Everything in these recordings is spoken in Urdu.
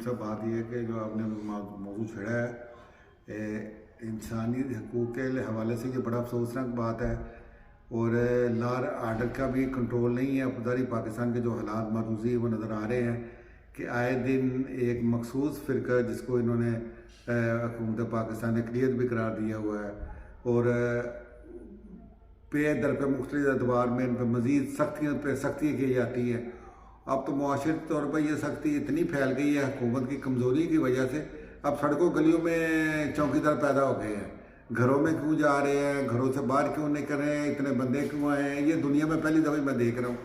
سے بات یہ ہے کہ جو آپ نے موضوع چھڑا ہے انسانی حقوق کے حوالے سے یہ بڑا افسوسناک بات ہے، اور لا آرڈر کا بھی کنٹرول نہیں ہے۔ ابتدائی پاکستان کے جو حالات معروضی وہ نظر آ رہے ہیں کہ آئے دن ایک مخصوص فرقہ جس کو انہوں نے حکومت پاکستان نے اقلیت بھی قرار دیا ہوا ہے، اور پے در پہ مختلف ادوار میں ان پہ مزید سختیاں کی جاتی ہیں۔ اب تو معاشرتی طور پر یہ سختی اتنی پھیل گئی ہے حکومت کی کمزوری کی وجہ سے، اب سڑکوں گلیوں میں چوکیدار پیدا ہو گئے ہیں۔ گھروں میں کیوں جا رہے ہیں، گھروں سے باہر کیوں نہیں کر رہے ہیں، اتنے بندے کیوں آئے ہیں، یہ دنیا میں پہلی دفعہ میں دیکھ رہا ہوں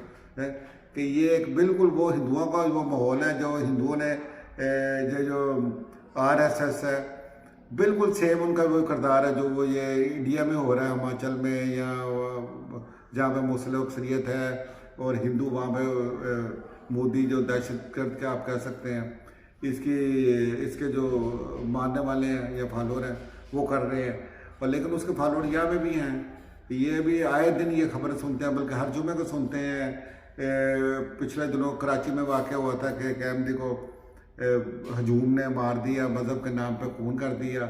کہ یہ ایک بالکل وہ ہندوؤں کا وہ ماحول ہے جو ہندوؤں نے جو RSS ہے، بالکل سیم ان کا وہ کردار ہے جو وہ یہ انڈیا میں ہو رہا ہے، ہماچل میں یا جہاں پہ مسلم اکثریت ہے اور ہندو وہاں پہ مودی جو دہشت گرد کا آپ کہہ سکتے ہیں، اس کے جو ماننے والے ہیں یا فالوور ہیں وہ کر رہے ہیں، اور لیکن اس کے فالوور یہاں پہ بھی ہیں۔ یہ بھی آئے دن یہ خبریں سنتے ہیں، بلکہ ہر جمعے کو سنتے ہیں۔ پچھلے دنوں کراچی میں واقع ہوا تھا کہ ایک احمدی کو ہجوم نے مار دیا، مذہب کے نام پہ خون کر دیا،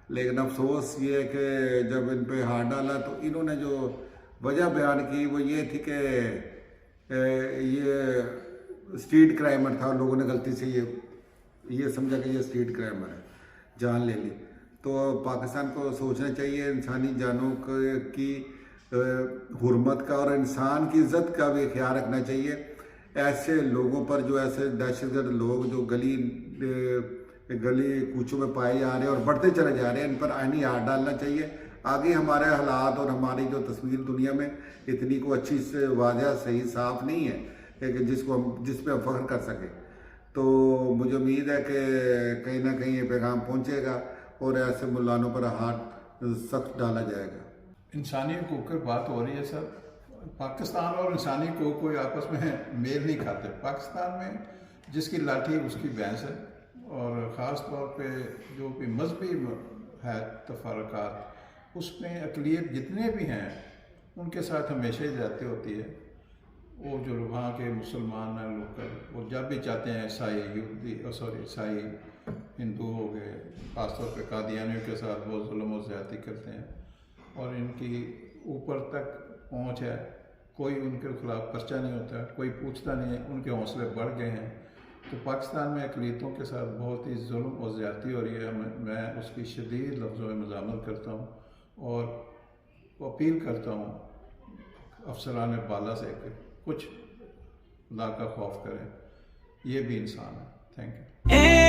لیکن افسوس یہ ہے کہ جب ان پہ ہاتھ ڈالا تو انہوں نے جو وجہ بیان کی وہ یہ تھی کہ یہ اسٹریٹ کرائمر تھا، لوگوں نے غلطی سے یہ سمجھا کہ یہ اسٹریٹ کرائمر ہے، جان لے لی۔ تو پاکستان کو سوچنا چاہیے انسانی جانوں کی حرمت کا اور انسان کی عزت کا بھی خیال رکھنا چاہیے۔ ایسے لوگوں پر جو ایسے دہشت گرد لوگ جو گلی کوچوں میں پائے جا رہے ہیں اور بڑھتے چلے جا رہے ہیں، ان پر آئینی ہاتھ ڈالنا چاہیے۔ آگے ہمارے حالات اور ہماری جو تصویر دنیا میں اتنی کو اچھی سے واضح صحیح صاف نہیں ہے کہ جس پہ ہم فخر کر سکیں۔ تو مجھے امید ہے کہ کہیں نہ کہیں یہ پیغام پہنچے گا اور ایسے ملانوں پر ہاتھ سخت ڈالا جائے گا۔ انسانی حقوق کی بات ہو رہی ہے سر، پاکستان اور انسانی حقوق کوئی آپس میں میل نہیں کھاتے۔ پاکستان میں جس کی لاٹھی اس کی بھینس ہے، اور خاص طور پہ جو بھی مذہبی ہے تفرقات، اس میں اقلیت جتنے بھی ہیں ان کے ساتھ ہمیشہ ہی زیادتی ہوتی ہے۔ وہ جو وہاں کے مسلمان ہیں لوکل، وہ جب بھی چاہتے ہیں عیسائی ہندو ہو گئے، خاص طور پہ قادیانیوں کے ساتھ وہ ظلم و زیادتی کرتے ہیں، اور ان کی اوپر تک پہنچ ہے، کوئی ان کے خلاف پرچہ نہیں ہوتا، کوئی پوچھتا نہیں ہے، ان کے حوصلے بڑھ گئے ہیں۔ تو پاکستان میں اقلیتوں کے ساتھ بہت ہی ظلم اور زیادتی ہو رہی ہے۔ میں اس کی شدید لفظوں میں مذمت کرتا ہوں اور اپیل کرتا ہوں افسران بالا سے کہ کچھ اللہ کا خوف کریں، یہ بھی انسان ہے۔ Thank you.